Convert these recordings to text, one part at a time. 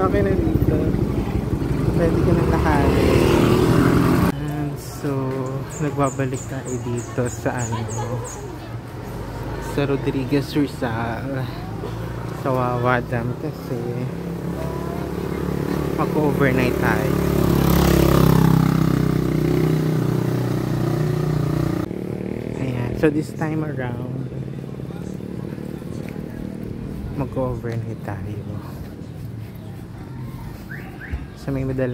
Okay na dito. Pwede ko na lahanin. So, nagbabalik tayo dito sa sa Rodriguez Rizal, sa Wawa Dam, kasi mag-overnight tayo. Ayan. So, this time around, mag-overnight tayo. So may mga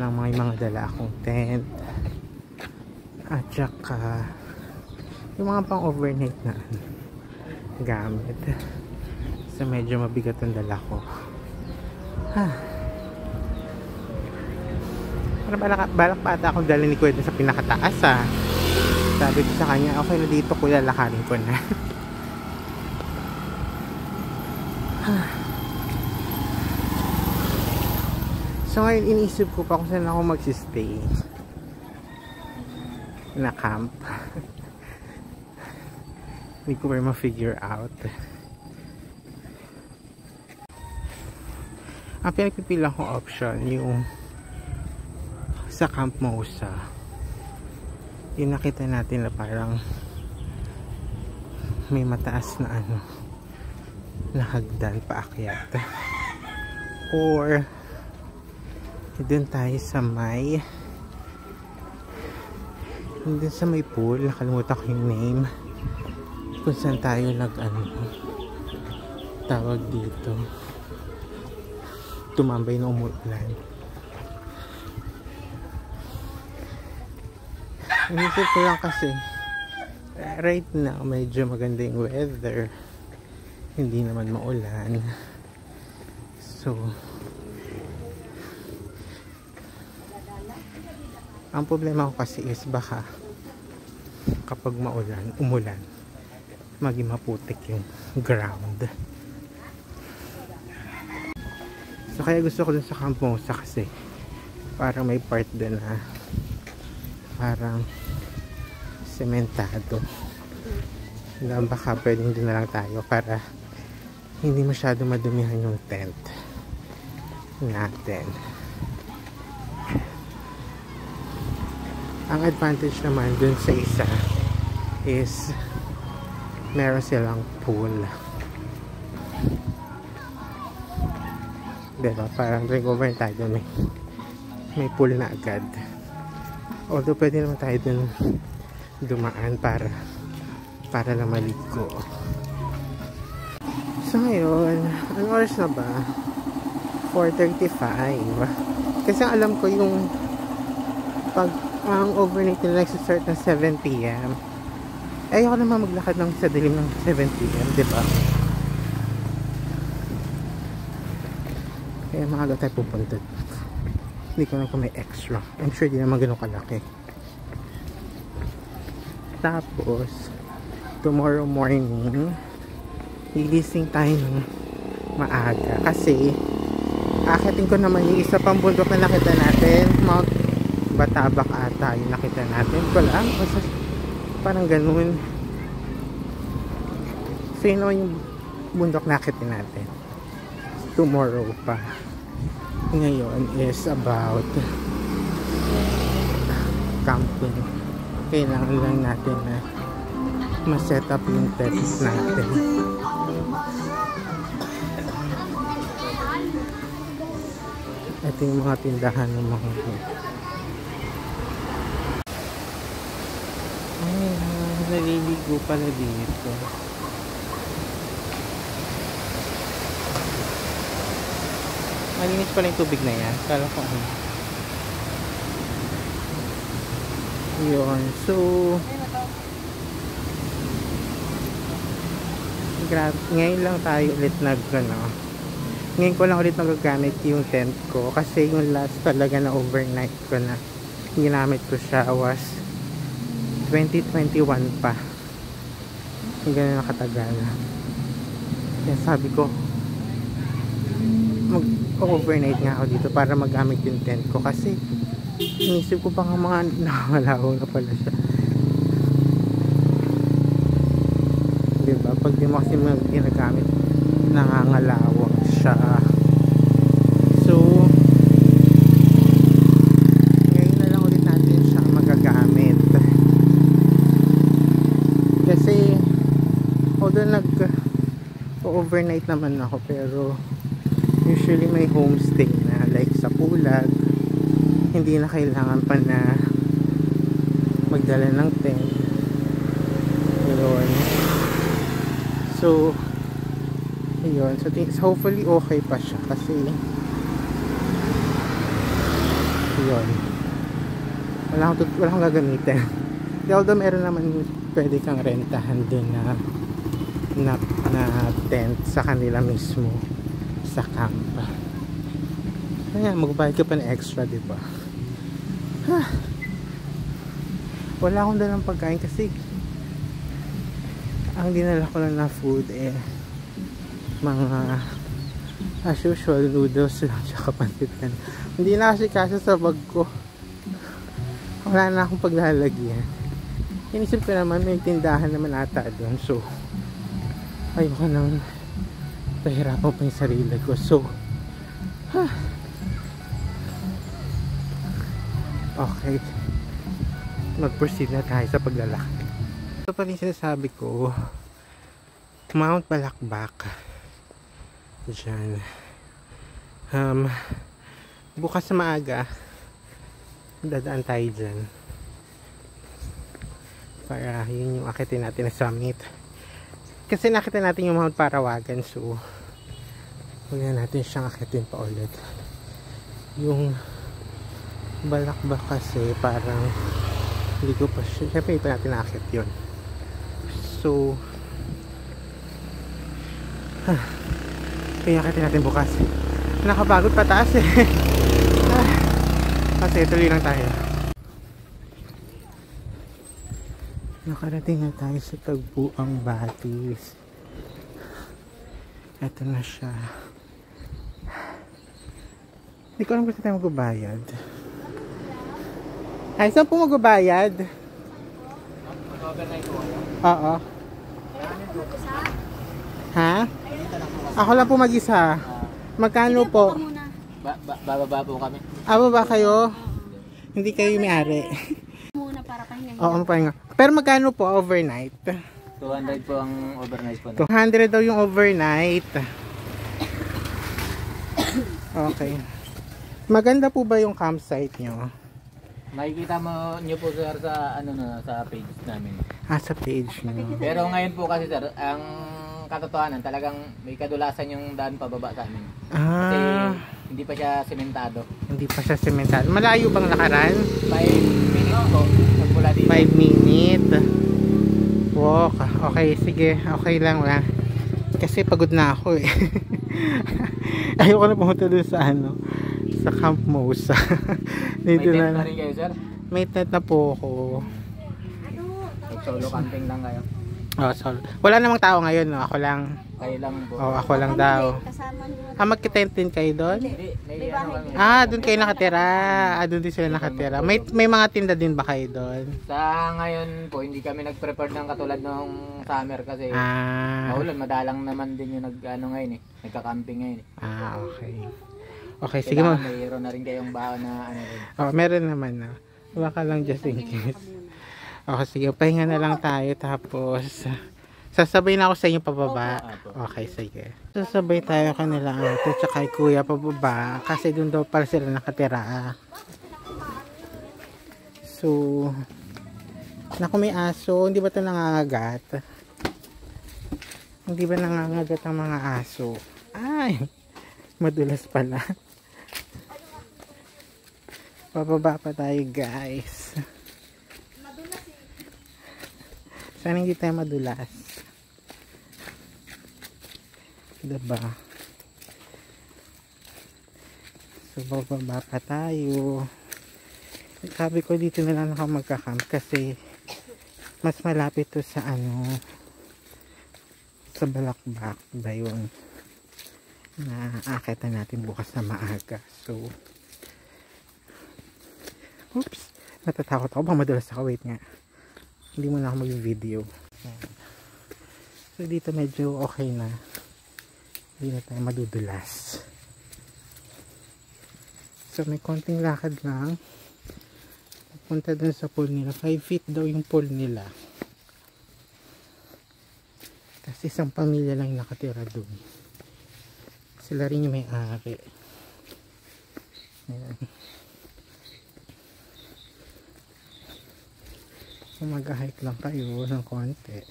dala akong tent at saka yung mga pang overnight na gamit. So medyo mabigat ang dala ko. Balak pa ata akong dalhin ni Kuya sa pinakataas Sabi ko sa kanya, okay na dito kuya, lakarin ko na. So ngayon iniisip ko pa kung saan ako magsistay na camp. Hindi ko pa ma-figure out. Ang pinagpipilang kong option yung sa Camp Mausa. Yung nakita natin na parang may mataas na na hagdan paakyat. Or doon tayo sa may pool, nakalimutan ko yung name, kung saan tayo tawag dito, tumambay na umuulan. Inisip ko lang kasi right now medyo maganda yung weather, hindi naman maulan. So ang problema ko kasi is baka kapag umulan, maging maputik yung ground. So kaya gusto ko dun sa Camp Mausa kasi parang may part din na parang sementado. Baka pwedeng doon na lang tayo para hindi masyado madumihan yung tent natin. Ang advantage naman dun sa isa is meron silang pool. Diba? Parang drink over tayo dun, may pool na agad. Although pwede naman tayo dun dumaan para lang maligo. So ngayon, anong oras na ba? 4:35. Kasi alam ko yung ang overnight nila nagsistart ng 7 PM. Ayoko naman maglakad ng sa dilim ng 7 PM, diba? Kaya maaga tayo pupunta. Hindi ko na kung may extra. I'm sure di naman ganun kalaki. Tapos tomorrow morning gigising tayo ng maaga kasi akitin ko naman yung isa pang bundok na nakita natin, Mount Batabac ata yung nakita natin. Wala, parang ganun. So yun naman yung bundok nakita natin. Tomorrow pa. Ngayon is about camping. Kailangan lang natin na ma-set up yung tent natin. Ito yung mga tindahan ng mga naliligo pala dito. Malinis pala yung tubig na yan. Kala ko yun. So Ngayon lang tayo ulit ngayon ko lang ulit magagamit yung tent ko kasi yung last talaga na overnight ko na ginamit ko siya was 2021 pa. Yung ganun nakatagal. Kaya sabi ko mag-overnight nga ako dito para magamit yung tent ko kasi inisip ko pa nga mga nakakalaho na pala siya. Diba? Pag di mo kasi ginagamit nangangalawang siya. So ngayon na lang ulit natin siya magagamit kasi although overnight naman ako pero usually may homestay na like sa Pulag, hindi na kailangan pa na magdala ng tent. Ayun. So ayun, so hopefully okay pa siya kasi ayun, wala akong gagamitin. Although meron naman pwede kang rentahan din na tent sa kanila mismo sa camp. Kaya magbayad ka pa ng extra, diba? Wala akong dalang pagkain kasi ang dinala ko lang na food mga as usual noodles lang tsaka pansitan. Hindi na kasi sa bag ko, wala na akong paglalagyan. Inisip ko naman may tindahan naman ata doon, so ayoko nang pahirapan pa yung sarili ko. So okay, mag-proceed na tayo sa paglalakad. Ito pa rin sinasabi ko, Mount Balakbak dyan. Bukas na maaga dadaan tayo dyan para yun yung akitin natin na summit kasi nakita natin yung Mount Parawagan, so huwag na natin siyang akitin pa ulit. Yung Balakbak kasi parang hindi ko pa siya, syempre ito natin nakit yun. So kaya akitin natin bukas. Nakapagod pataas kasi tuloy lang tayo. Nakarating na tayo sa Tagpuang Batis. Ito na siya. Hindi ko alam kung saan tayo magbabayad. Ay, saan po magbabayad? Oo. Ha? Ako lang po mag-isa. Magkano po? Bababa po kami. Ba kayo? Hindi kayo may-ari. Muna para pahinga. Oo, pahinga. Pero magkano po overnight? 200 po ang overnight po. 200 daw yung overnight. Okay. Maganda po ba yung campsite nyo? Makikita mo nyo po sir sa sa page namin. Sa page nyo. Pero ngayon po kasi sir, ang katotohanan talagang may kadulasan yung daan pababa sa amin. Kasi hindi pa siya sementado. Hindi pa siya sementado. Malayo bang lakaran? 5 minutes po magmula dito. 5 minutes. Walk. Okay, sige. Okay lang wala. Kasi pagod na ako Ayoko na pumunta dun sa sa Camp Mosa. Dito May tent na rin kayo sir? May tent na po ako. Solo camping lang kayo? Solo. Wala namang tao ngayon, no? Ako lang. Kayo lang po? Ako lang daw. Magkitent din kayo doon? Hindi, may kami. Doon kayo nakatira. Doon din sila nakatira. May mga tinda din ba kayo doon? Sa ngayon po, hindi kami nag-prepare ng katulad nung summer kasi maulan, madalang naman din yung ngayon nagka-camping ngayon okay. Okay, sige mo. Mayroon na rin kayong baon na meron naman na. Baka lang just in case. Okay, sige. Pahinga na lang tayo tapos sasabay na ako sa inyo pababa. Okay, sige. Sasabay tayo kanila ate tsaka kay kuya pababa kasi doon daw pala sila nakatira. So, naku may aso. Hindi ba ito nangangagat? Hindi ba nangangagat ang mga aso? Ay, madulas pala. Pababa pa tayo guys. Sana hindi tayo madulas. Diba? So, bababa pa tayo. Sabi ko dito na lang ako magka-camp kasi mas malapit to sa sa Balakbak ba yun na aakitan natin bukas na maaga. So, oops, natatakot ako, baka madulas ako. Wait nga, hindi mo na ako mag-video. So dito medyo okay na, hindi na tayo madudulas. So may konting lakad lang punta dun sa pool nila. 5 feet daw yung pool nila kasi isang pamilya lang nakatira dun, sila rin yung may-ari. Ayan. So mag-hike lang kayo ng konti.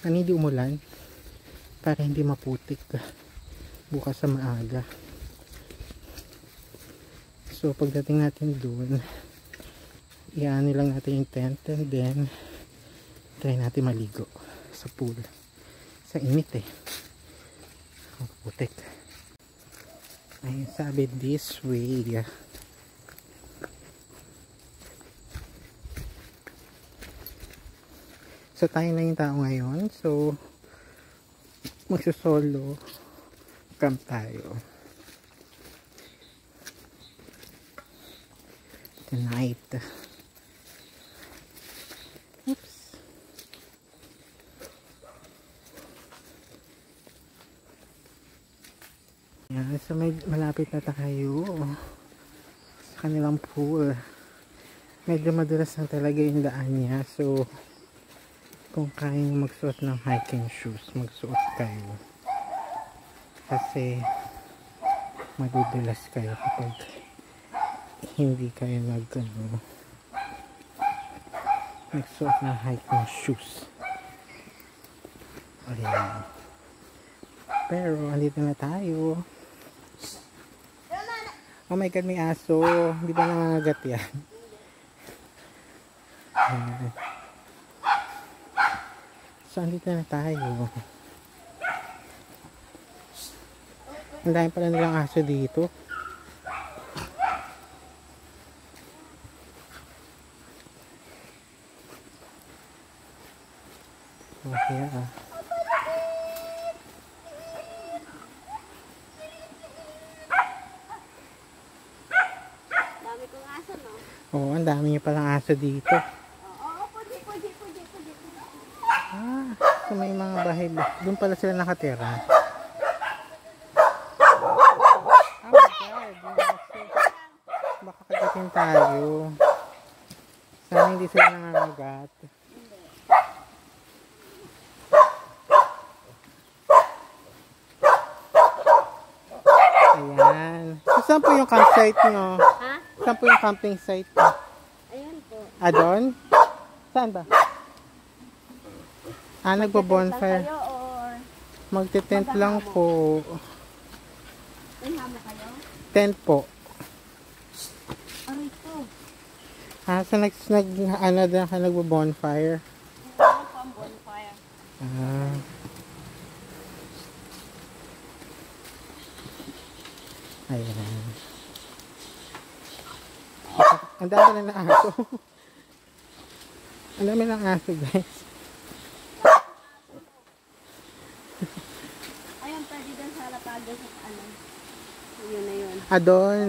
Sana hindi umulan para hindi maputik bukas sa maaga. So pagdating natin dun, iyan lang natin yung tent and then try natin maligo sa pool. Sa init maputik. Ayun, sabi this way. So tayo na yung tao ngayon. So magsusolo camp tayo tonight. Oops. Yan, so malapit na tayo sa kanilang pool. Medyo madulas na talaga yung daan niya. So kung kayang magsuot ng hiking shoes, magsuot kayo kasi madudulas kayo kapag hindi kayo nagsuot ng hiking shoes. Ayan. Pero andito na tayo. Oh my god, may aso. Hindi ba nangangagat yan? Ayan. So, andito na tayo. Ang dami pala nilang aso dito. Okay Dami kong aso, no? Oo, ang dami nyo palang aso dito. Oo, pwede. So may mga bahay. Doon pala sila nakatira. Oh my god. Baka kagatin tayo. Sana hindi sila nangangagat. Ayan. So saan po yung campsite nyo? Ha? Saan po yung camping site nyo? Ayan po. Doon? Saan ba? Nagbo-bonfire. Kayo or Magte-tent lang po. may hamo kayo? Tent po. Aray po. So doon ka nagbo-bonfire? Ano po ang bonfire? Ayan. Ang dami na ng aso. Ang dami ng aso, guys. Ayun, pwede doon sa Lapado sa Yun na yun. Doon.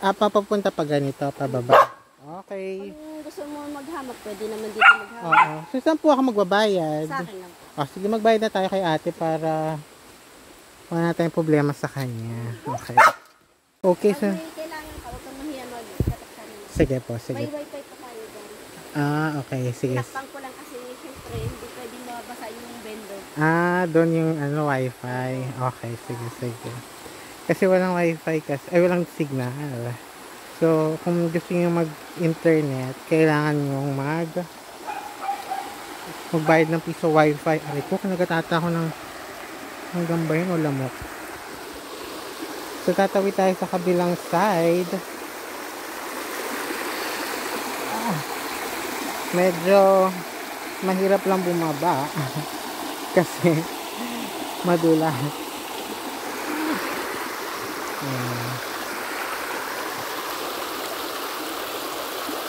Papapunta pa ganito, pababa. Okay. Kung gusto mo maghamak, pwede naman dito maghamak. Oo. So, saan po ako magbabayad? Sa akin lang po. Sige, magbayad na tayo kay ate para wala na tayong problema sa kanya. Okay. Okay, so. Pag may kailangan ka, huwag kang mahiya mag-katak sa nila. Sige po, sige. May wifi pa tayo dyan. Okay, sige. Tinakpan ko lang kasi syempre hindi pwede mabasa yung vendor. Doon yung wifi. Okay, sige, sige. Kasi walang wifi kasi, walang signal. So, kung gusto niyo mag-internet, kailangan nyo magbayad ng piso wifi. Aray ko, nagtatata ako ng gambayin o lamok. So, tatawid tayo sa kabilang side. Medyo mahirap lang bumaba kasi madulas.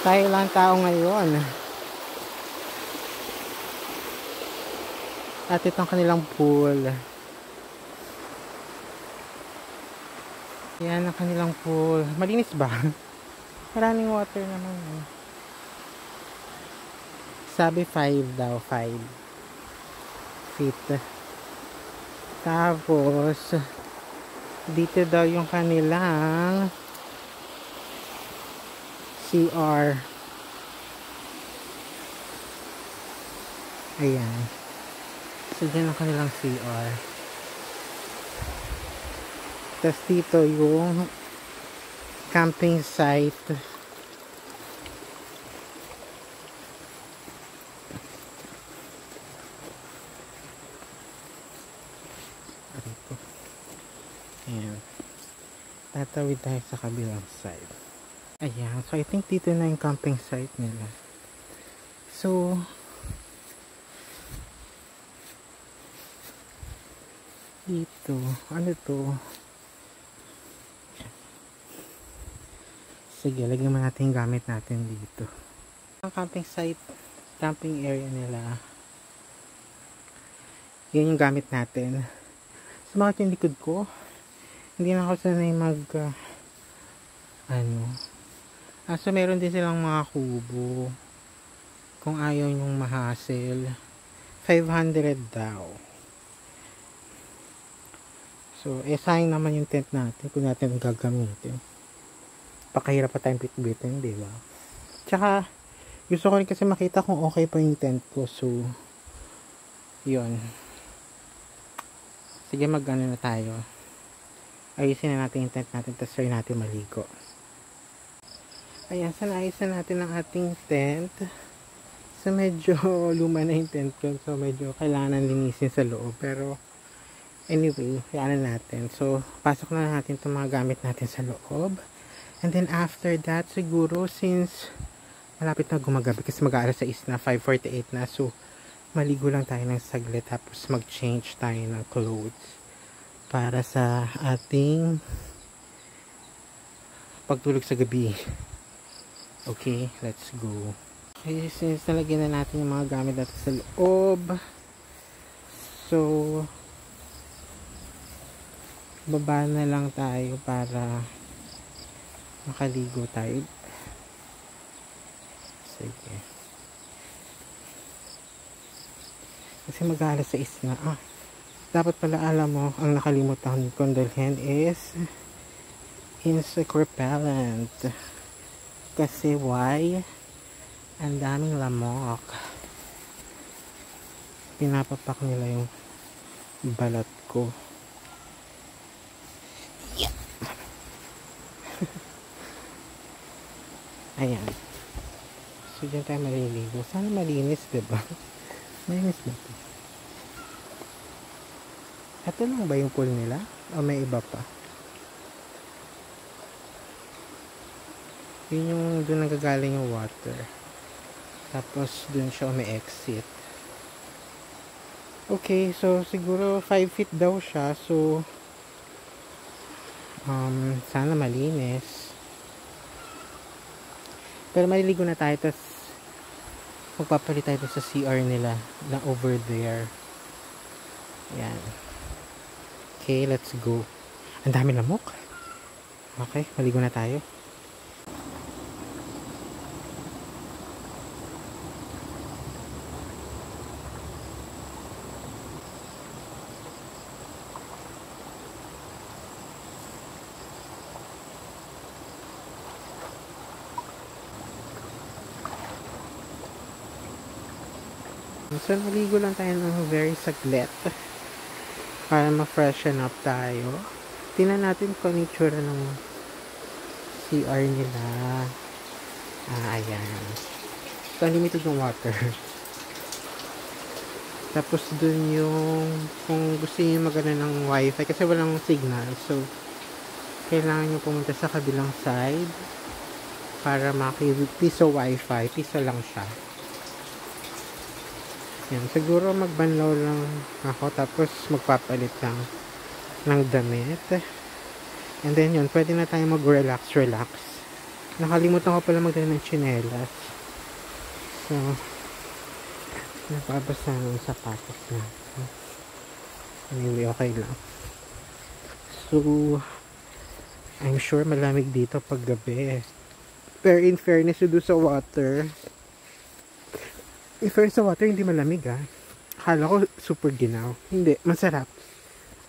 Tayo lang tao ngayon. At itong kanilang pool. Yan ang kanilang pool. Malinis ba? Maraming water naman. Sabi 5 daw. 5 feet. Tapos dito daw yung kanilang CR. Ayan. So dyan ang kanilang CR. Tapos dito yung camping site. Ayan. Tatawid tayo sa kabilang side. Ayan. So I think dito na yung camping site nila. So dito, ano to? Sige, lagyan mo natin yung gamit natin dito. Ang camping site, camping area nila. Yan yung gamit natin. Sa mga yung likod ko, hindi na ako sanay mag so meron din silang mga kubo. Kung ayaw nyong ma-hassle, 500 daw. So, sayang naman yung tent natin kung natin gagamitin. Pakahirap pa tayong bitbitin, di ba? Tsaka, gusto ko rin kasi makita kung okay pa yung tent ko. So, yun. Sige, mag-ano na tayo. Ayusin na natin yung tent natin, tapos try natin maligo. Ayan, sanayos na natin ang ating tent. So, medyo luma na yung tent ko. So, medyo kailangan linisin sa loob. Pero, anyway, kailangan natin. So, pasok na natin itong mga gamit natin sa loob. And then, after that, siguro, since malapit na gumagabi, kasi mag-aalas 6 na, 5:48 na. So, maligo lang tayo ng saglit. Tapos, mag-change tayo ng clothes para sa ating pagtulog sa gabi. Okay, let's go. Okay, since nalagyan na natin yung mga gamit natin sa loob, so baba na lang tayo para makaligo tayo. Sige. Kasi mag-aalas 6 na. Dapat pala alam mo, ang nakalimutan kong dalhin is insect repellent. Kasi why? Ang daming lamok. Pinapapak nila yung balat ko. Yeah. Ayan. So dyan tayo maliligo. Sana malinis, diba? Malinis ba ito? Ito lang ba yung pool nila? O may iba pa? Yun yung doon nagagaling yung water. Tapos doon siya umi-exit. Okay, so siguro 5 feet daw siya. So sana malinis. Pero maliligo na tayo. Tapos magpapalit tayo sa CR nila na over there. Yan. Okay, let's go. Ang dami lamok. Okay, maligo na tayo. So, naligo lang tayo ng very saglit para ma-freshen up tayo. Tingnan natin kung ano yung tsura ng CR nila. Ayan. So, unlimited yung water. Tapos, dun yung kung gusto nyo magana ng wifi kasi walang signal. So, kailangan nyo pumunta sa kabilang side para piso wifi. Piso lang siya. Yan, siguro magbanlaw lang ako tapos magpapalit lang ng damit. And then yun, pwede na tayo mag-relax. Nakalimutan ko pala magdala ng tsinelas. So, napabasa ng sapatos na. Anyway, okay lang. So, I'm sure malamig dito pag gabi. Pero in fairness doon sa water, hindi malamig ah. Akala ko super ginaw. Hindi, masarap.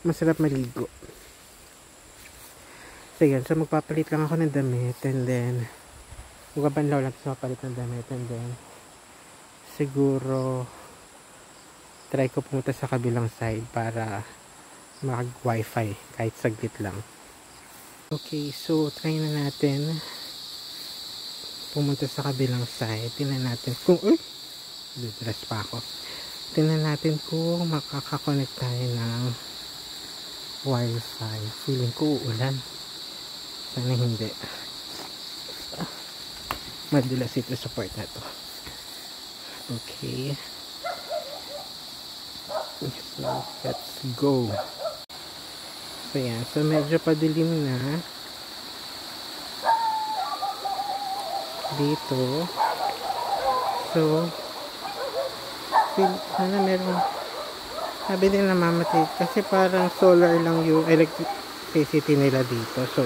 Masarap maligo. So yun, so magpapalit lang ako ng damit and then magbabanlaw lang sa papalit ng damit and then siguro try ko pumunta sa kabilang side para mag wifi kahit saglit lang. Okay, so try na natin pumunta sa kabilang side. Tingnan natin kung dress pa ako. Tingnan natin kung makakakonect tayo ng wifi. Feeling ko uulan. Sana hindi. Madulas ito support na to. Okay. So, let's go. So, yan. So, medyo padilim na. Dito. So, sana meron. Sabi din na mamatay. Kasi parang solar lang yung electricity nila dito. So,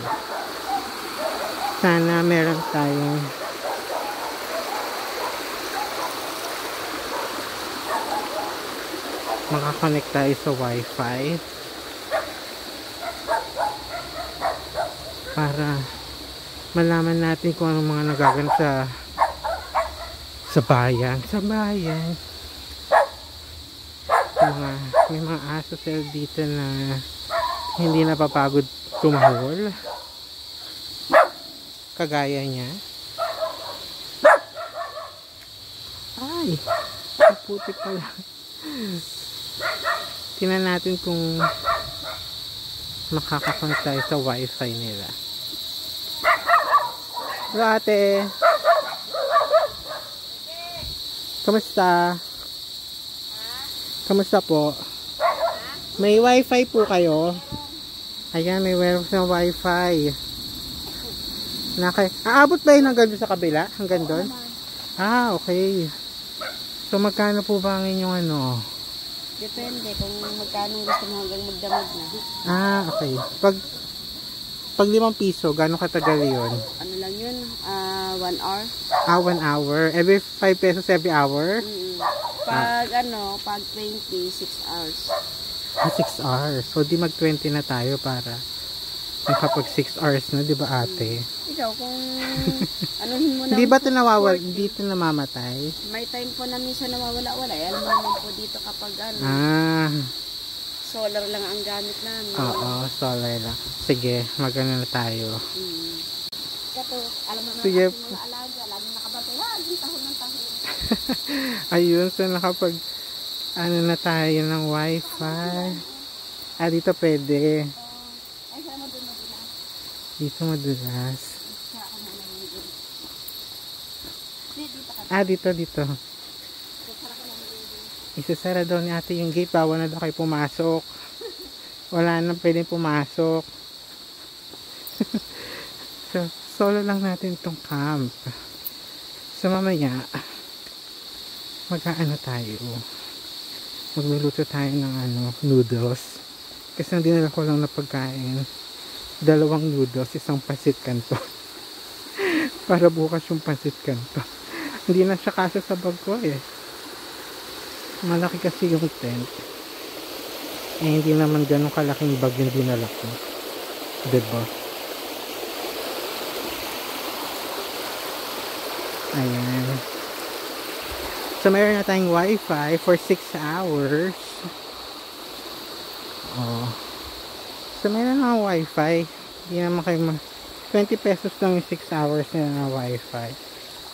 sana meron tayong makakonect tayo sa wifi para malaman natin kung anong mga nagaganap sa bayan. May mga aso sila dito na hindi napapagod tumahol. Kagaya niya. Ay, puti pala. Tingnan natin kung makakakonect tayo sa wifi nila. Ate, kamusta? Kamusta po? May wifi po kayo? Ayan, may wifi. Aabot ba yun hanggang doon sa kabila? Hanggang doon? Ah, okay. So, magkano po ba ang inyong ano? Depende kung magkano gusto mo hanggang magdamag na. Ah, okay. Pag 5 piso, gano'ng katagal yun? Ano lang yun? 1 hour? Ah, 1 hour. Every 5 pesos every hour? Pag 20, 6 hours. Ah, 6 hours. So, di mag-20 na tayo para kapag 6 hours na, di ba ate? Ikaw, kung anuhin mo na. Hindi ba ito nawawala? Dito namamatay? May time po na minsan nawawala-wala. Alam mo naman po dito kapag solar lang ang gamit namin. Oo, solar lang. Sige, magano na tayo. Ito, alam mo naman sige. Mga alaga, laging nakabantay. Tahon ng tahon. Ayun, so nakapag na tayo ng wifi. Ah, dito pwede. Ay, saan mo doon madulas? Dito madulas. Dito. Isasara daw ni ate yung gate. Bawal na daw kayo pumasok. Wala na pwedeng pumasok. So, solo lang natin itong camp. So, mamaya, tayo. Magluluto tayo ng noodles. Kasi ang dinala ko lang na pagkain. 2 noodles, 1 pancit canton. Para bukas yung pancit canton. Hindi na siya kasya sa bag ko eh. Malaki kasi yung tent. Eh, hindi naman ganun kalaking bag yung dinala ko. Diba? Ayan. So, mayroon na tayong wifi for 6 hours. Oh. So, mayroon na wifi. Hindi naman kayo 20 pesos lang yung 6 hours na wifi.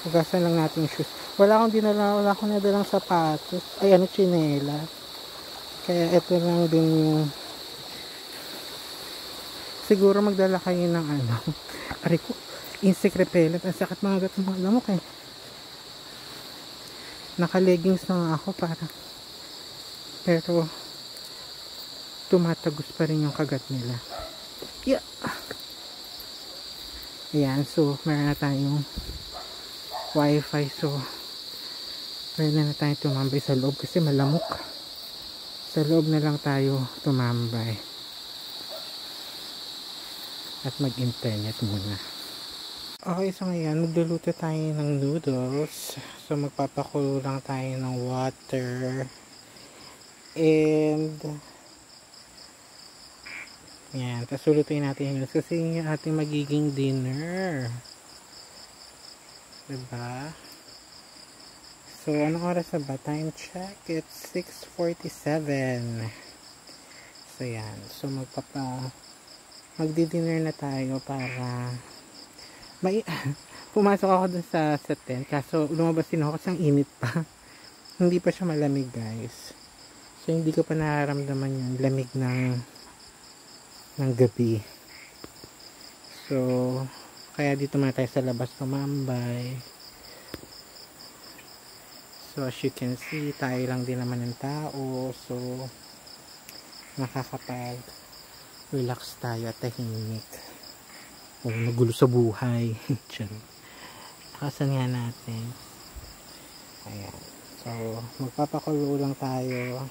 Hugasan lang natin yung shoes. Wala akong nadalang sapatos. Ay, tsinelas. Kaya ito lang din yung siguro magdala kayo ng aray ko, insect repellent. Ang sakit mga gat ng lamok eh. Naka-leggings na nga ako pero tumatagos pa rin yung kagat nila. Yeah. Ayan, so meron na tayong wifi, so pwede na tayo tumambay sa loob kasi malamok. Sa loob na lang tayo tumambay at mag-internet muna. Okay, so ngayon magluluto tayo ng noodles. So magpapakulo lang tayo ng water and yan, tapos lulutuin natin yung noodles kasi yung ating magiging dinner, diba? So anong oras na ba? Time check, it's 6:47. So yan, so magdi-dinner na tayo para pumasok ako dun sa tent, kaso lumabas din ako kasi ang init pa. Hindi pa siya malamig, guys. So hindi ko pa nararamdaman yung lamig ng gabi. So kaya dito muna tayo sa labas tumambay. So as you can see, tayo lang din naman ng tao, so nakakapag relax tayo at tahimik. O nagulo sa buhay. Nakasan nga natin. Ayan. So magpapakulo lang tayo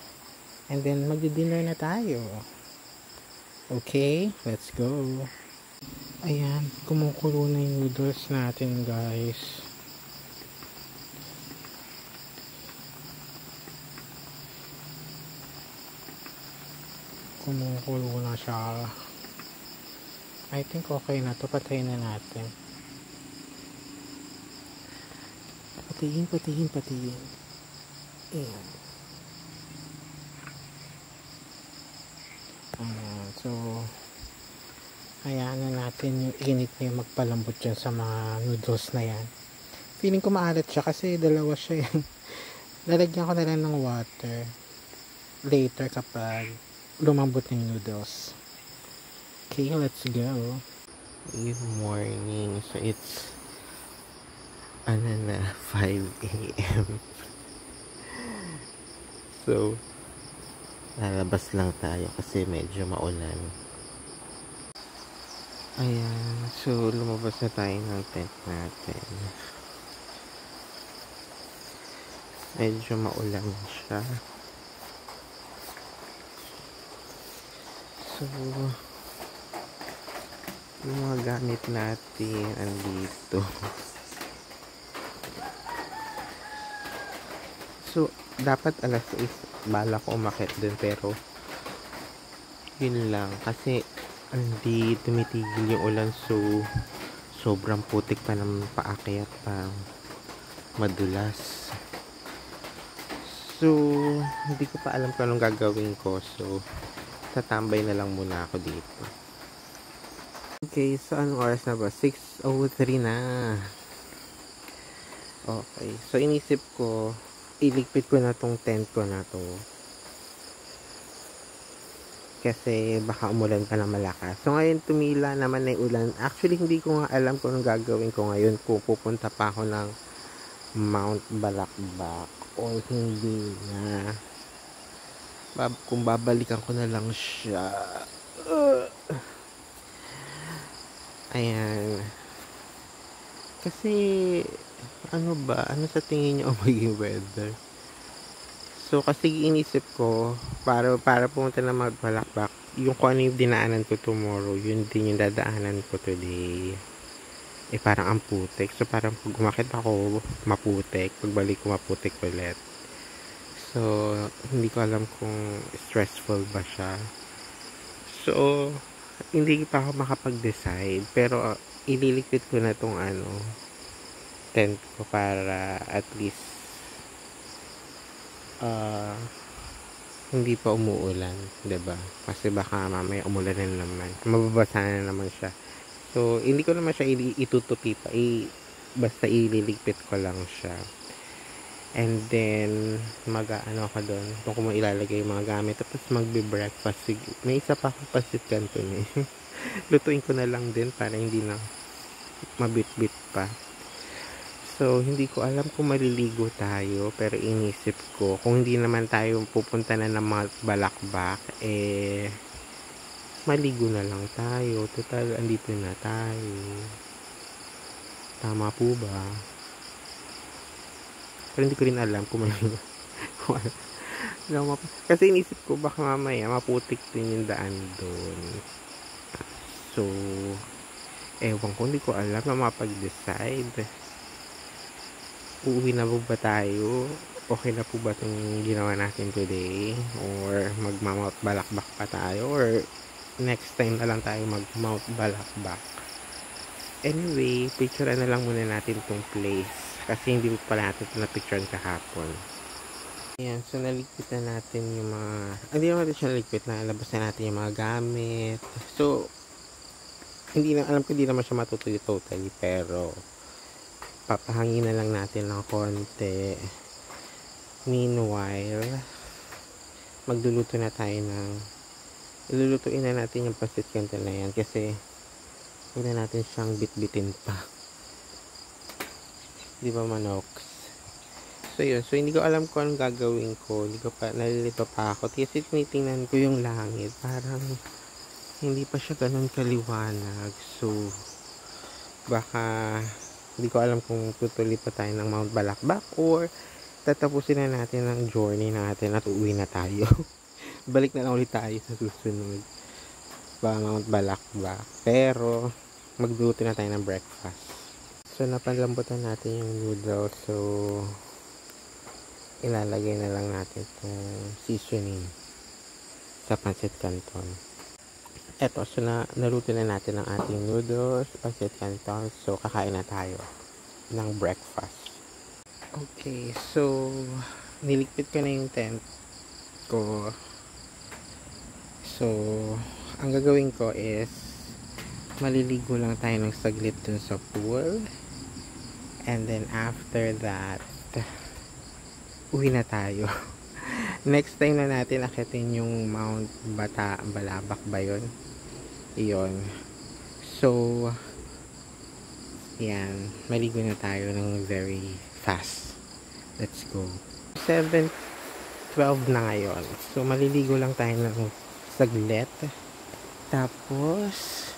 and then magdi-dinner na tayo. Okay, let's go. Ayan, kumukulo na yung noodles natin, guys. Kumukulo na siya. I think okay na to. Patayin na natin. Patayin. Ayan. So hayaan na natin yung init niya magpalambot dyan sa mga noodles na yan. Feeling ko maalat siya kasi dalawa siya yan. Lalagyan ko na lang ng water later kapag lumambot na yung noodles. Okay, let's go. Good morning. So it's 5 a.m. So lalabas lang tayo kasi medyo maulan. Ayan, so lumabas na tayo ng tent natin. Medyo maulan siya. So yung mga gamit natin andito. So dapat alas 6 bala ko umakyat din, pero yun lang kasi hindi tumitigil yung ulan, so sobrang putik pa ng paakyat, pa madulas. So hindi ko pa alam kung anong gagawin ko, so tatambay na lang muna ako dito. Okay, so anong oras na ba? 6:03 na. Okay, so inisip ko iligpit ko na tong tent ko na to kasi baka umulan pa na malakas. So ngayon tumila naman na yung ulan. Actually hindi ko nga alam kung anong gagawin ko ngayon, kung pupunta pa ako ng Mount Balakbak o hindi na. Kung babalikan ko na lang siya. Ayan. Kasi ano sa tingin niyo magiging weather? So kasi inisip ko para pumunta na Magbalakbak, yung kung ano yung dinaanan ko tomorrow, yun din yung dadaanan ko today. Parang ang putik. So parang pag umakit ako maputik, pagbalik ko maputik ulit. So hindi ko alam kung stressful ba siya. So hindi pa ako makapag-decide, pero ililikpit ko na tong tent ko para at least hindi pa umuulan, 'di ba? Kasi baka mamaya umulan na naman, mababasa na naman siya. So hindi ko naman siya itutupi pa, basta ililigpit ko lang siya. And then ako doon kung mo ilalagay yung mga gamit, tapos magbe-breakfast. May isa pa akong pasit canton lutuin ko na lang din para hindi na mabit-bit pa. So, hindi ko alam kung maliligo tayo, pero inisip ko, kung hindi naman tayo pupunta na ng mga balakbak, maligo na lang tayo. Total, andito na tayo. Tama po ba? Pero hindi ko rin alam kung maligo. Kasi inisip ko baka mamaya maputik din yung daan doon. So, ewan ko, hindi ko alam na mapag-decide. Uuwi na po ba tayo? Okay na po ba itong ginawa natin today? Or mag-mount balakbak pa tayo? Or next time na lang tayo mag-mount balakbak? Anyway, picture na lang muna natin itong place. Kasi hindi pa natin ito na-picturean kahapon. Ayan, so naligpit na natin yung mga... Hindi naman natin siya naligpit, nalabas na natin yung mga gamit. So, alam ko hindi naman siya matutuyo totally, pero papahangin na lang natin ng konti. Meanwhile, magluluto na tayo ng... Ilulutuin na natin yung pancit canton na yan kasi huwag na natin siyang bit-bitin pa. Di ba, Manox? So yun, so hindi ko alam kung anong gagawin ko. Hindi ko pa, nalilito pa ako. Kasi tinitingnan ko yung langit. Parang hindi pa siya ganun kaliwanag. So, baka hindi ko alam kung tutuloy pa tayo ng Mount Balakbak or tatapusin na natin ang journey natin at uuwi na tayo. Balik na lang ulit tayo sa susunod ba Mount Balakbak. Pero, magluto na tayo ng breakfast. So, napanlambutan natin yung noodles. So, ilalagay na lang natin itong seasoning sa pancit canton. Eto, so naluto na natin ang ating noodles, pancit canton. So, kakain na tayo ng breakfast. Okay, so niligpit ko na yung tent ko. So, ang gagawin ko is maliligo lang tayo ng saglit dun sa pool. And then after that, uwi na tayo. Next time na natin akitin yung Mount Balabak ba yun? Iyon. So, yan. Maligo na tayo ng very fast. Let's go. 7:12 na ngayon. So, maliligo lang tayo ng saglit. Tapos,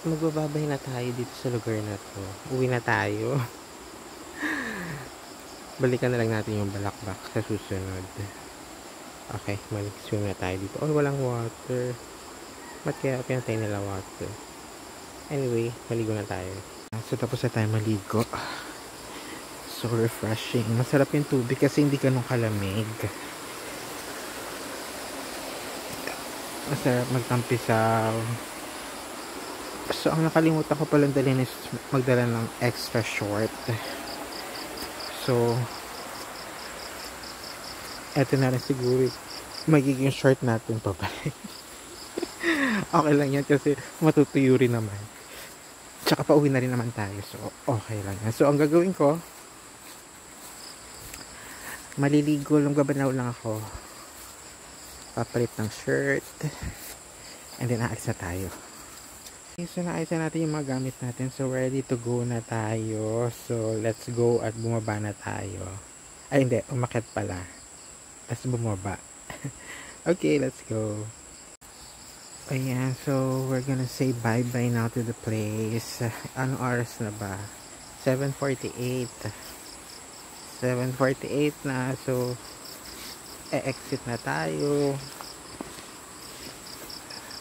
magbababay na tayo dito sa lugar na to. Uwi na tayo. Balikan na lang natin yung balakbak sa susunod. Okay, mag-swim na tayo dito. Oh, walang water. Ba't kaya pinatay nila water? Anyway, maligo na tayo. So, tapos na tayo maligo. So refreshing. Masarap yung tubig kasi hindi ganun kalamig. Masarap magtampisaw. So, ang nakalimutan ko palang dalhin is magdala ng extra short. So, eto na rin siguro magiging short natin pabalik. Okay lang yan kasi matutuyo rin naman. Tsaka pauwi na rin naman tayo. So, okay lang yan. So, ang gagawin ko, maliligo lang, gabanaw lang ako. Papalit ng shirt. And then, aalis na tayo. So, naayos na natin yung mga gamit natin. So, ready to go na tayo. So, let's go at bumaba na tayo. Ay, hindi. Umakyat pala. Tapos bumaba. Okay, let's go. Ayan. So, we're gonna say bye-bye now to the place. Anong oras na ba? 7:48. 7:48 na. So, exit na tayo.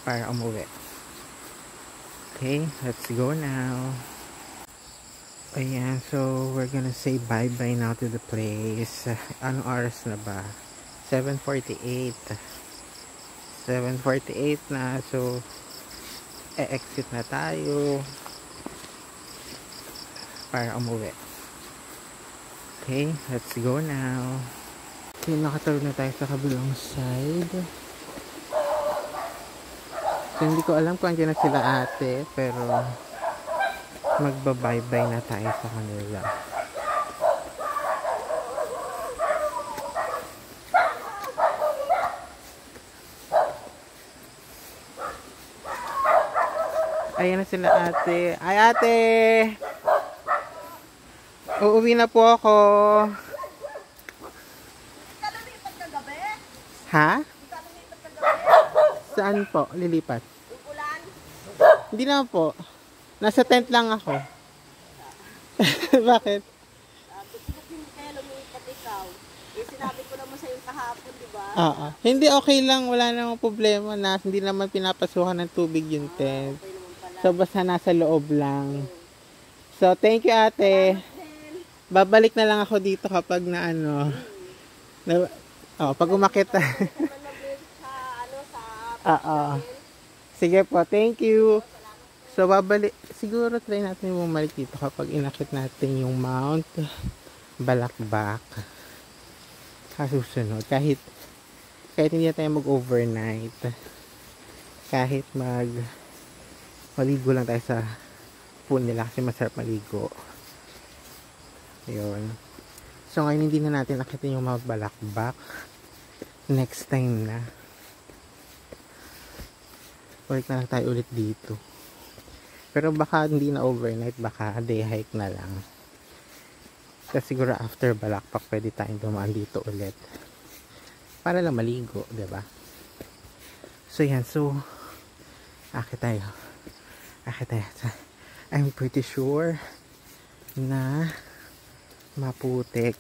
Para umuwi. Okay, let's go now. Ayan, so we're gonna say bye-bye now to the place. Anong oras na ba? 7:48. 7:48 na, so exit na tayo para umuwi. Okay, let's go now. Okay, nakatulog na tayo sa kabilang side. So, hindi ko alam kung andyan na sila ate, pero magba-bye-bye na tayo sa kanila. Ayan na sila ate. Ay ate! Uuwi na po ako. Ikaw lumipat kagabi? Ha? Ikaw lumipat kagabi? Saan po? Lilipat? Yung ulan? Hindi naman po. Nasa tent lang ako. Bakit? Bakit hindi kaya lumipat ikaw? Eh, sinabi ko naman sa'yo kahapon, di ba? Oo. Hindi, okay lang. Wala namang problema na hindi naman pinapasukan ng tubig yung tent. Okay naman pala. So, basta nasa loob lang. So, thank you, ate. Babalik na lang ako dito kapag na ano. Pag umakit. Naman na-blame sa, sa... Oo. Sige po, thank you. So, babalik. Siguro try natin bumalik dito kapag inakit natin yung Mount Balakbak. Kasusunod. Kahit hindi na tayo mag-overnight. Kahit maligo lang tayo sa pool nila kasi masarap maligo. Yun. So, ngayon hindi na natin nakitin yung Mount Balakbak. Next time na. Balik na lang tayo ulit dito. Pero baka hindi na overnight, baka day hike na lang. Kasi siguro after Balakbak, pwede tayong dumaan dito ulit. Para lang maligo, diba? So yan, so akit tayo. I'm pretty sure na maputik.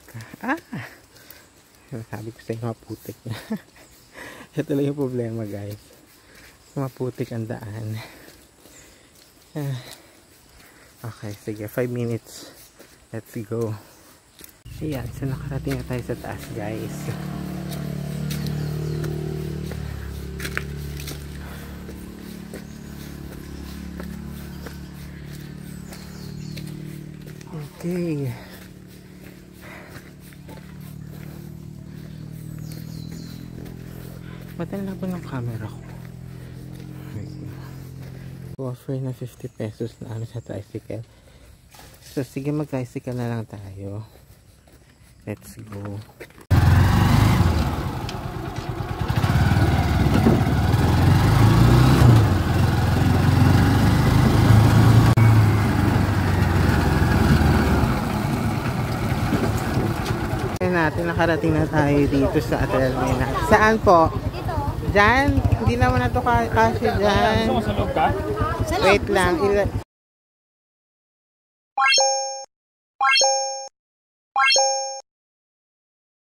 Sabi ko sa'yo maputik na. Ito lang yung problema, guys. Maputik ang daan. Okay, sige, 5 minutes. Let's go. Ayan, so nakarating na tayo sa taas, guys. Okay. Matan lang po ng camera ko. Offer na 50 pesos na ano sa tricycle. So sige, mag-tricycle na lang tayo. Let's go. Nakarating na tayo dito sa Atalmena. Saan po? Dito. Diyan? Hindi naman na ito kasi dyan. Wait lang.